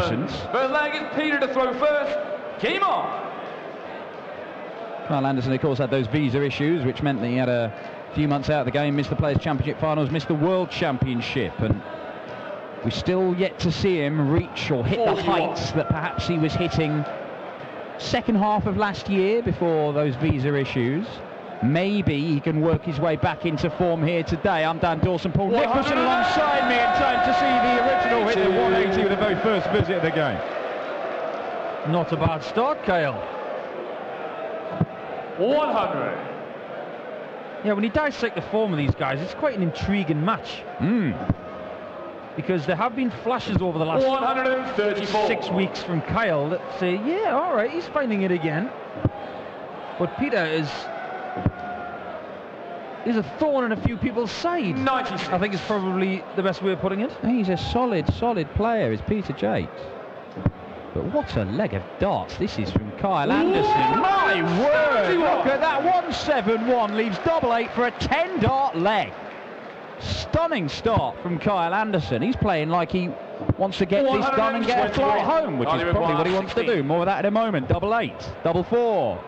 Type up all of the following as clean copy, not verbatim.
absence. First leg is Peter to throw first. Game on. Kyle Anderson, of course, had those visa issues, which meant that he had a few months out of the game, missed the Players' Championship finals, missed the World Championship, and we're still yet to see him reach or hit the heights that perhaps he was hitting second half of last year before those visa issues. Maybe he can work his way back into form here today. I'm Dan Dawson, Paul Nicholson alongside me in time to see the original hit the 180 with the very first visit of the game. Not a bad start, Kyle. 100. Yeah, when you dissect the form of these guys, it's quite an intriguing match. Because there have been flashes over the last 6 weeks from Kyle that say, yeah, all right, he's finding it again. But Peter is a thorn in a few people's side. 96. I think is probably the best way of putting it. He's a solid player, is Peter Jacques. But what a leg of darts this is from Kyle Anderson. My word! Look at that, 171 leaves double 8 for a 10-dart leg. Stunning start from Kyle Anderson. He's playing like he wants to get this done and get a flight home, which is probably what he wants to do. More of that in a moment. Double 8, double 4.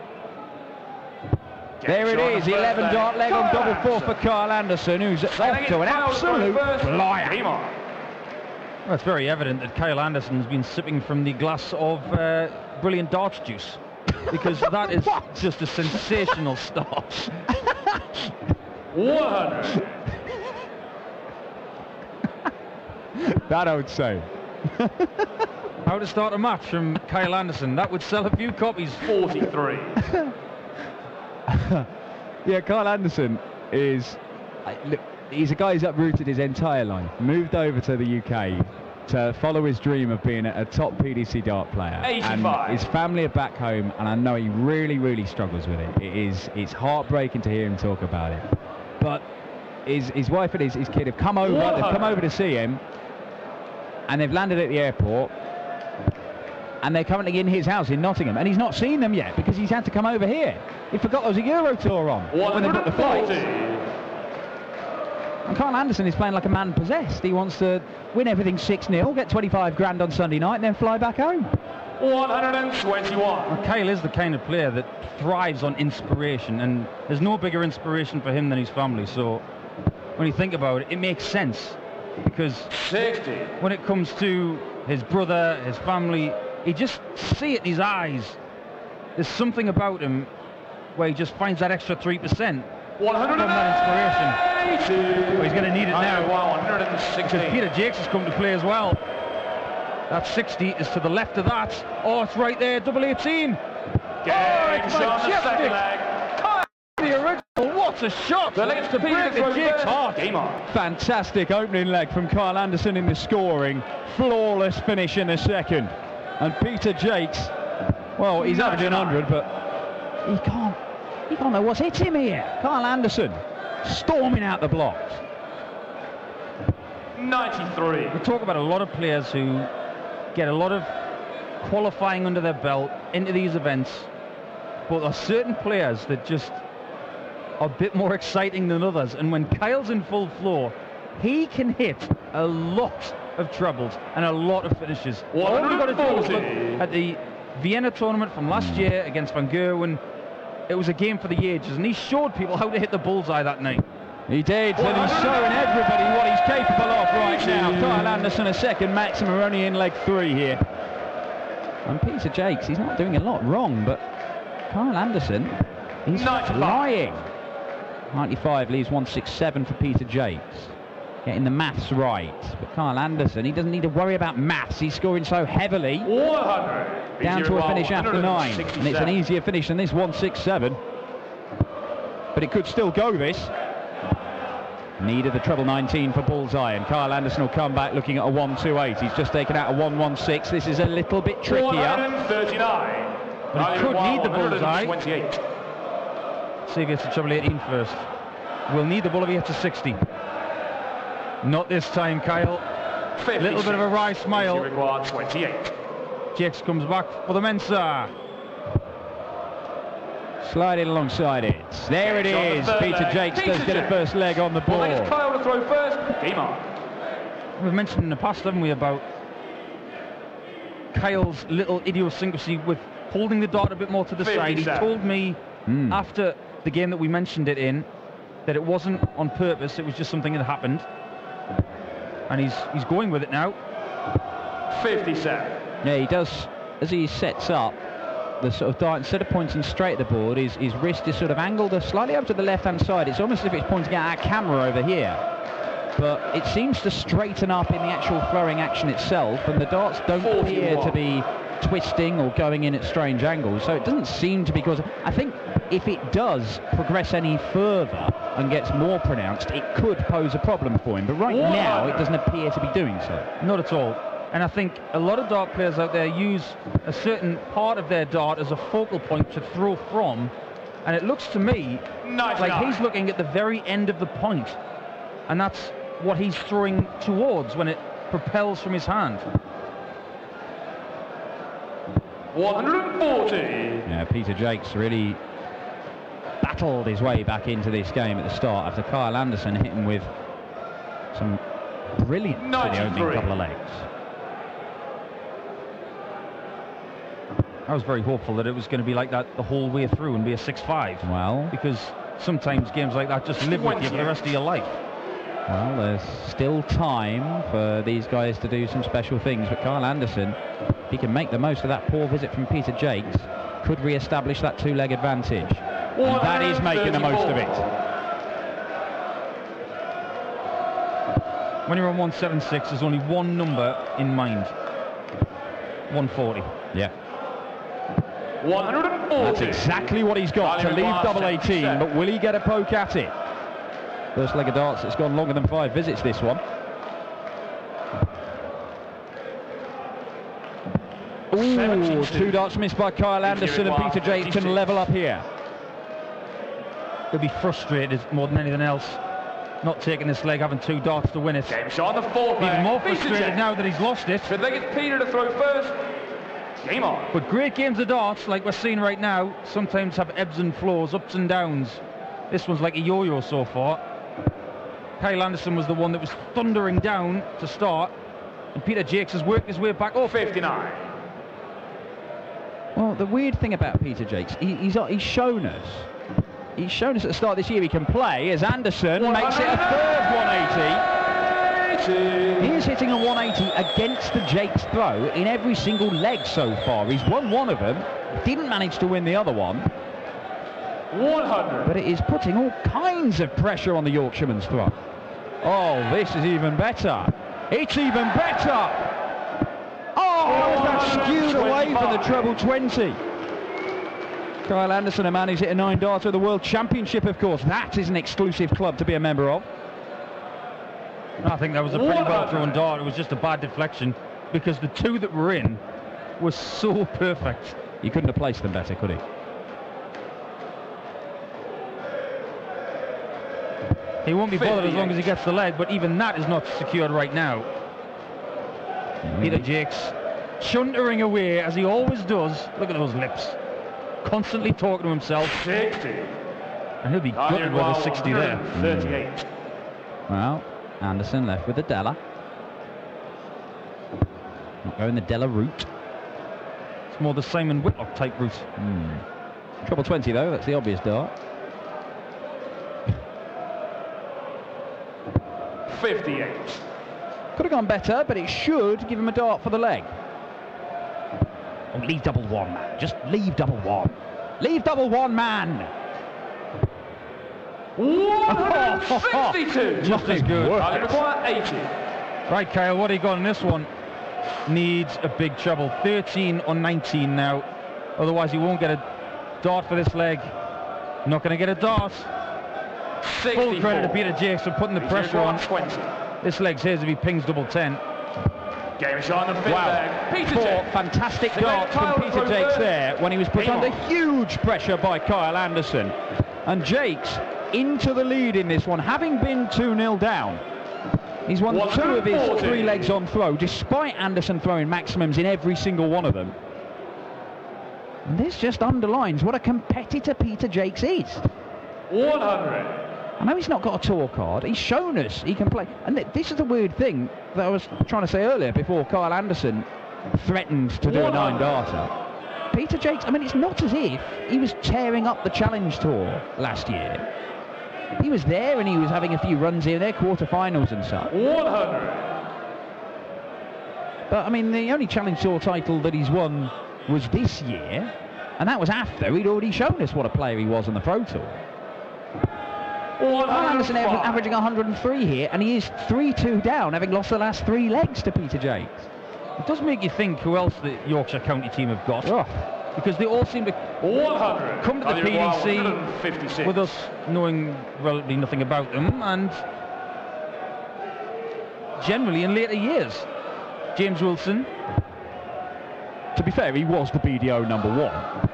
There it is, 11-dart leg on double 4 for Kyle Anderson, who's off to an absolute flyer. Well, it's very evident that Kyle Anderson's been sipping from the glass of brilliant darts juice, because that is just a sensational start. 100. That I would say. How to start a match from Kyle Anderson. That would sell a few copies. 43. Yeah, Kyle Anderson is... Look, he's a guy who's uprooted his entire life, moved over to the UK to follow his dream of being a top PDC dart player. 85. And his family are back home, and I know he really struggles with it. It's heartbreaking to hear him talk about it. But his wife and his kid have come over. They've come over to see him, and they've landed at the airport, and they're currently in his house in Nottingham, and he's not seen them yet because he's had to come over here. He forgot there was a Euro Tour on when they booked the flights. And Kyle Anderson is playing like a man possessed. He wants to win everything 6-0, get 25 grand on Sunday night, and then fly back home. 121. Well, Kyle is the kind of player that thrives on inspiration, and there's no bigger inspiration for him than his family. So when you think about it, it makes sense, because 60. when it comes to his brother, his family, you just see it in his eyes. There's something about him where he just finds that extra 3%. 100 from that inspiration. Well, he's going to need it now. 160. Because Peter Jacques has come to play as well. That 60 is to the left of that. Oh, it's right there, double 18. It's majestic. The original, what a shot! To break the Jacques' heart. Game on. Fantastic opening leg from Kyle Anderson in the scoring. Flawless finish in the second. And Peter Jacques, well, he's averaging 100, but he can't know what's hit him here. Kyle Anderson storming out the blocks. 93. We talk about a lot of players who get a lot of qualifying under their belt into these events, but there are certain players that just are a bit more exciting than others, and when Kyle's in full flow, he can hit a lot of trebles and a lot of finishes. All we've got to do is look at the Vienna tournament from last year against Van Gerwen. It was a game for the ages, and he showed people how to hit the bullseye that night. He did, and he's showing everybody what he's capable of right now. Kyle Anderson a second maximum, we're only in leg 3 here. And Peter Jacques, he's not doing a lot wrong, but Kyle Anderson, he's flying. 95 leaves 167 for Peter Jacques. Getting the maths right. But Kyle Anderson, he doesn't need to worry about maths. He's scoring so heavily. 100. Down to a finish after 9. And it's an easier finish than this 167. But it could still go, this. Needed the treble 19 for bullseye, and Kyle Anderson will come back looking at a 128. He's just taken out a 116. This is a little bit trickier. 139. But he could need the bullseye. See if he gets the treble 18 first. We'll need the bull if he gets to 60. Not this time, Kyle. A little bit of a wry smile. 28. Jacques comes back for the Mensa. Sliding alongside it. There it is. Peter Jacques does get a first leg on the ball. Well, it's Kyle to throw first. Game on. We've mentioned in the past, haven't we, about Kyle's little idiosyncrasy with holding the dart a bit more to the side. He told me after the game that we mentioned it in that it wasn't on purpose, it was just something that happened. And he's going with it now. 57. Yeah, he does, as he sets up the sort of dart, instead of pointing straight at the board, his wrist is sort of angled slightly over to the left-hand side. It's almost as if it's pointing at our camera over here. But it seems to straighten up in the actual throwing action itself, and the darts don't appear to be twisting or going in at strange angles. So it doesn't seem to be, because I think if it does progress any further and gets more pronounced, it could pose a problem for him. But right now, it doesn't appear to be doing so. Not at all. And I think a lot of dart players out there use a certain part of their dart as a focal point to throw from, and it looks to me like he's looking at the very end of the point, and that's what he's throwing towards when it propels from his hand. 140. Yeah, Peter Jacques really battled his way back into this game at the start after Kyle Anderson hit him with some brilliance in the opening couple of legs. I was very hopeful that it was going to be like that the whole way through and be a 6-5. Well, because sometimes games like that just live with you for the rest of your life. Well, there's still time for these guys to do some special things, but Kyle Anderson, if he can make the most of that poor visit from Peter Jacques, could re-establish that two-leg advantage. And that is making the most of it. When you're on 176, there's only one number in mind. 140. Yeah. 140. That's exactly what he's got to leave double 18, but will he get a poke at it? First leg of darts, it's gone longer than 5 visits, this one. Ooh, 2 darts missed by Kyle Anderson, and Peter Jacques can level up here. He'll be frustrated more than anything else, not taking this leg, having 2 darts to win it. Game shot on the fourth leg. Even more frustrated now that he's lost it. But they get Peter to throw first. Game on. But great games of darts, like we're seeing right now, sometimes have ebbs and flows, ups and downs. This one's like a yo-yo so far. Kyle Anderson was the one that was thundering down to start, and Peter Jacques has worked his way back up. 59. Well, the weird thing about Peter Jacques, he's shown us. He's shown us at the start of this year he can play, as Anderson makes it a third 180. He is hitting a 180 against the Jacques throw in every single leg so far. He's won one of them, didn't manage to win the other one. 100. But it is putting all kinds of pressure on the Yorkshireman's throw. Oh, this is even better. It's even better. Oh, how is that skewed away from the treble 20? Kyle Anderson, a man who's hit a 9 darter at the World Championship, of course. That is an exclusive club to be a member of. I think that was a pretty well thrown dart. It was just a bad deflection because the 2 that were in was so perfect. He couldn't have placed them better, could he? He won't be bothered as long as he gets the leg, but even that is not secured right now. Peter Jacques chuntering away as he always does. Look at those lips. Constantly talking to himself. 60. And he'll be gutted with a 60 there. 38. Well, Anderson left with the Della. Not going the Della route. It's more the Simon Whitlock type route. Treble 20 though, that's the obvious dart. 58. Could have gone better, but it should give him a dart for the leg. Oh, leave double 1, man. Just leave double 1. Leave double 1, man. 152. Just as good. I require 80. Right, Kyle, what do you got on this one? Needs a big treble. 13 on 19 now. Otherwise, he won't get a dart for this leg. Not going to get a dart. 64. Full credit to Peter Jacques for putting the pressure on. 20. This leg's his if he pings double 10. Game shot on the fifth leg. Peter 4 Jacques. fantastic darts from Peter Jacques there when he was put under huge pressure by Kyle Anderson. And Jacques into the lead in this one, having been 2-0 down. He's won 2 of his 3 legs on throw, despite Anderson throwing maximums in every single one of them. And this just underlines what a competitor Peter Jacques is. 100. I know he's not got a tour card. He's shown us he can play. And this is the weird thing that I was trying to say earlier before Kyle Anderson threatened to do a 9-darter. Peter Jacques, I mean, it's not as if he was tearing up the Challenge Tour last year. He was there and he was having a few runs here and there, quarterfinals and such. 100. But, I mean, the only Challenge Tour title that he's won was this year, and that was after he'd already shown us what a player he was on the Pro Tour. Anderson averaging 103 here, and he is 3-2 down, having lost the last 3 legs to Peter Jacques. It does make you think who else the Yorkshire County team have got. Oh. Because they all seem to 100. come to the PDC with us knowing relatively nothing about them, and generally in later years. James Wilson. To be fair, he was the BDO number 1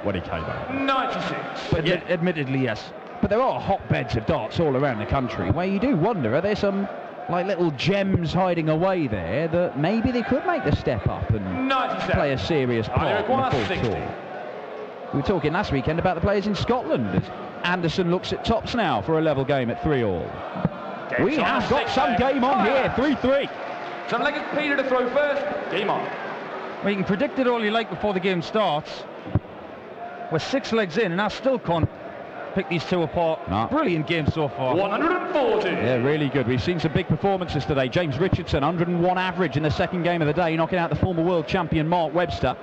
when he came out. 96. But yeah, admittedly, yes. But there are hotbeds of darts all around the country where you do wonder, are there some like little gems hiding away there that maybe they could make the step up and 97. play a serious part in the full tour? We were talking last weekend about the players in Scotland as Anderson looks at tops now for a level game at 3-all. We have got some game on here, 3-3. Seven-legged Peter to throw first. Game on. Well, you can predict it all you like before the game starts. We're 6 legs in and I still can't pick these two apart. No. Brilliant game so far. 140. Yeah, really good. We've seen some big performances today. James Richardson, 101 average in the second game of the day, knocking out the former world champion Mark Webster.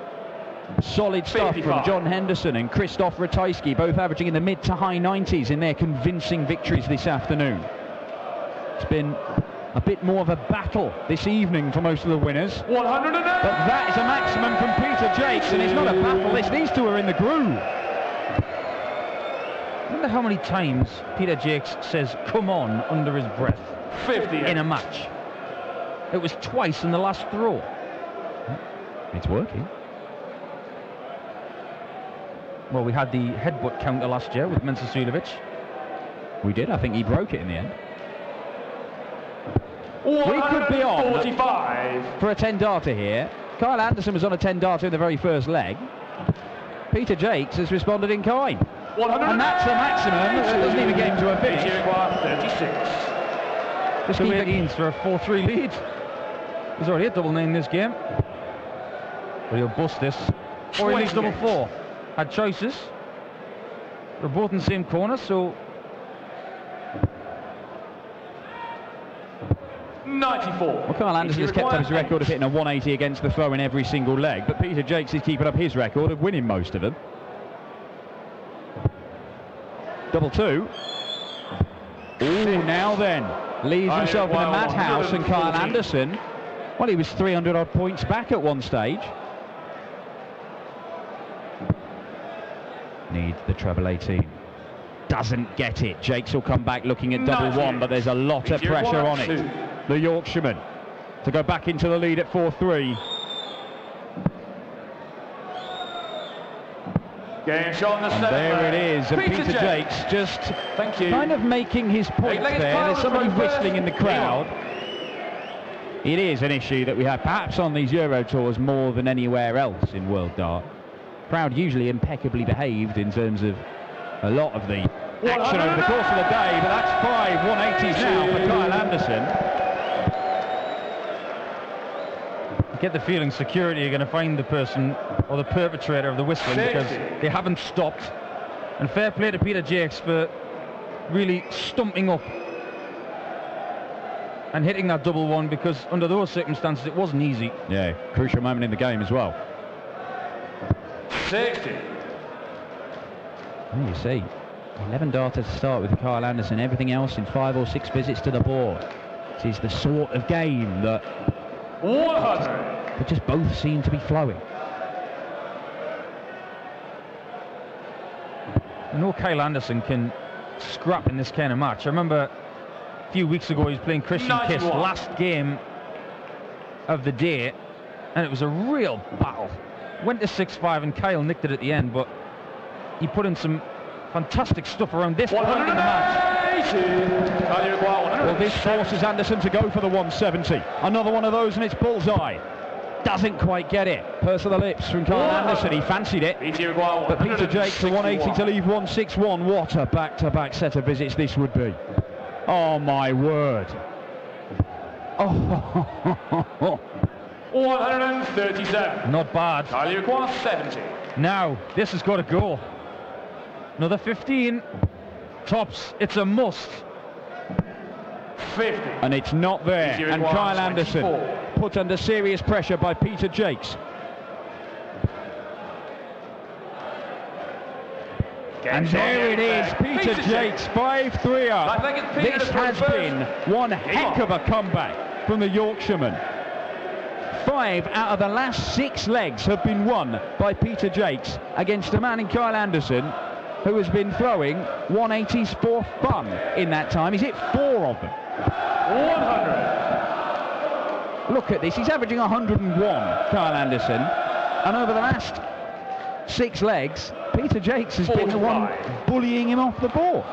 Solid stuff 55. from John Henderson and Krzysztof Ratajski, both averaging in the mid to high 90s in their convincing victories this afternoon. It's been a bit more of a battle this evening for most of the winners. 108. But that is a maximum from Peter Jacques, and it's not a battle. These two are in the groove. I wonder how many times Peter Jacques says "come on" under his breath 50 in a match. It was twice in the last throw. It's working. Well, we had the headbutt counter last year with Mensa Sulevic. We did. I think he broke it in the end. We could be on 45 for a 10-darter here. Kyle Anderson was on a 10-darter in the very first leg. Peter Jacques has responded in kind. And that's the maximum. It doesn't even get into a finish. 36. Just So keep we're it in for a 4-3 lead. He's already hit double 9 in this game. But he'll bust this. Or he leaves double 4. Had choices. They're both in the same corner, so 94. Well, Kyle Anderson has kept up his record of hitting a 180 against the throw in every single leg, but Peter Jacques is keeping up his record of winning most of them. Double 2. Ooh, now then. Leaves himself in a madhouse, and Kyle Anderson, well, he was 300 odd points back at one stage. Needs the treble 18. Doesn't get it. Jacques will come back looking at double 1, but there's a lot of pressure on it. The Yorkshireman to go back into the lead at 4-3. Game shot on the And there it is, and Peter Jacques just kind of making his point there. There's somebody whistling in the crowd. It is an issue that we have perhaps on these Euro tours more than anywhere else in World Dart. Crowd usually impeccably behaved in terms of a lot of the action over the course of the day, but that's 5 180s now for Kyle Anderson. get the feeling security are going to find the person or the perpetrator of the whistling, because they haven't stopped. And fair play to Peter Jacques for really stumping up and hitting that double one, because under those circumstances it wasn't easy. Yeah, crucial moment in the game as well. 60. Well, you see, 11 darter to start with Kyle Anderson, everything else in 5 or 6 visits to the board. This is the sort of game that 100. But just both seem to be flowing. I know Kyle Anderson can scrap in this kind of match. I remember a few weeks ago he was playing Christian Kiss, last game of the day, and it was a real battle. Went to 6-5 and Kyle nicked it at the end, but he put in some fantastic stuff around this point in the match. Well, this forces Anderson to go for the 170. Another one of those and it's bullseye. Doesn't quite get it. Purse of the lips from Kyle Anderson. He fancied it. But Peter Jacques to 180 to leave 161. What a back-to-back set of visits this would be. Oh, my word. Oh, 137. Not bad. Charlie requires 70. Now, this has got to go. Another 15. Tops. It's a must. 50. And it's not there. Easier And requires Kyle Anderson 24. put under serious pressure by Peter Jacques. And there it is, Peter Jacques, 5-3 up. I think it's Peter This has been one heck of a comeback from the Yorkshireman. 5 out of the last 6 legs have been won by Peter Jacques against a man in Kyle Anderson who has been throwing 180s for fun in that time. He's hit 4 of them. 100. Look at this, he's averaging 101, Kyle Anderson, and over the last 6 legs, Peter Jacques has been the one bullying him off the board.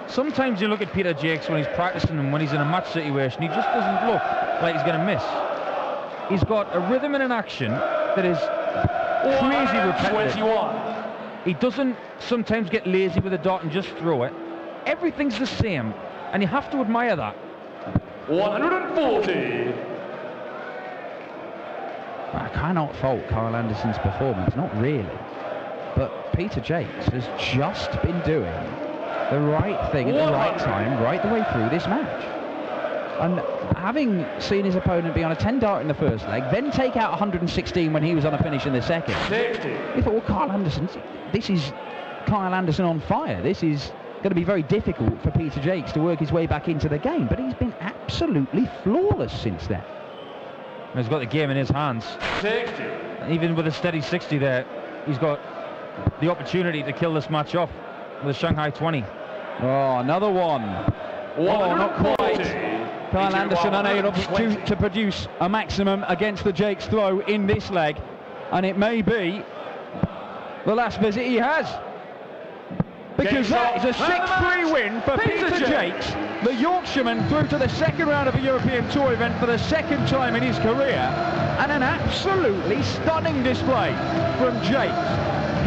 Sometimes you look at Peter Jacques when he's practicing and when he's in a match situation, he just doesn't look like he's going to miss. He's got a rhythm and an action that is crazy repetitive. 21. He doesn't sometimes get lazy with the dart and just throw it. Everything's the same, and you have to admire that. 140. I cannot fault Kyle Anderson's performance, not really. But Peter Jacques has just been doing the right thing at the right time, right the way through this match. And having seen his opponent be on a 10 dart in the first leg, then take out 116 when he was on a finish in the second, 60. you thought, well, Kyle Anderson, this is Kyle Anderson on fire. This is going to be very difficult for Peter Jacques to work his way back into the game. But he's been absolutely flawless since then. He's got the game in his hands. 60. Even with a steady 60 there, he's got the opportunity to kill this match off with a Shanghai 20. Oh, another one. Oh, not quite. Kyle Anderson unable to produce a maximum against the Jacques throw in this leg. And it may be the last visit he has. Because that is a 6-3 win for Peter Jacques, the Yorkshireman, through to the second round of a European Tour event for the second time in his career, and an absolutely stunning display from Jacques.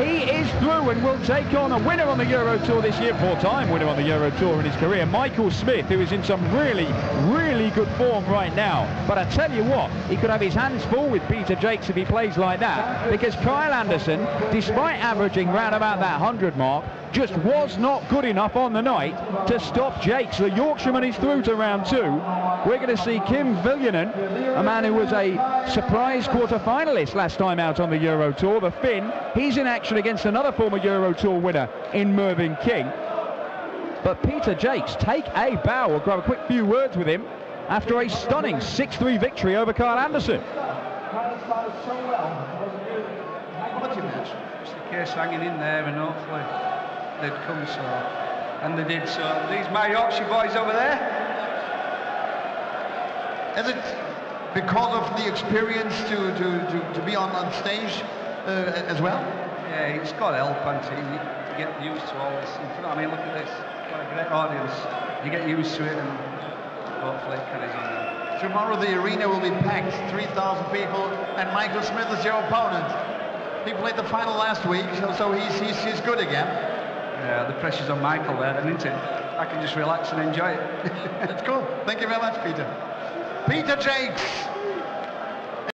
He is through and will take on a winner on the Euro Tour this year, 4-time winner on the Euro Tour in his career, Michael Smith, who is in some really, really good form right now. But I tell you what, he could have his hands full with Peter Jacques if he plays like that, because Kyle Anderson, despite averaging round about that 100 mark, just was not good enough on the night to stop Jacques. The Yorkshireman is through to round 2. We're going to see Kim Viljanen, a man who was a surprise quarter-finalist last time out on the Euro Tour, the Finn. He's in action against another former Euro Tour winner in Mervyn King. But Peter Jacques, take a bow. We'll grab a quick few words with him after a stunning 6-3 victory over Kyle Anderson. Quality match. Just the case hanging in there, and hopefully they'd come, so, and they did. So these my Yorkshire boys over there. Is it because of the experience to be on stage as well? Yeah, it's got help, and to get used to all this. You know what I mean? Look at this. Got a great audience. You get used to it, and hopefully it carries on. Tomorrow the arena will be packed, 3,000 people, and Michael Smith is your opponent. He played the final last week, so he's good again. Yeah, the pressure's on Michael there, isn't it? I can just relax and enjoy it. That's cool. Thank you very much, Peter. Peter Jacques.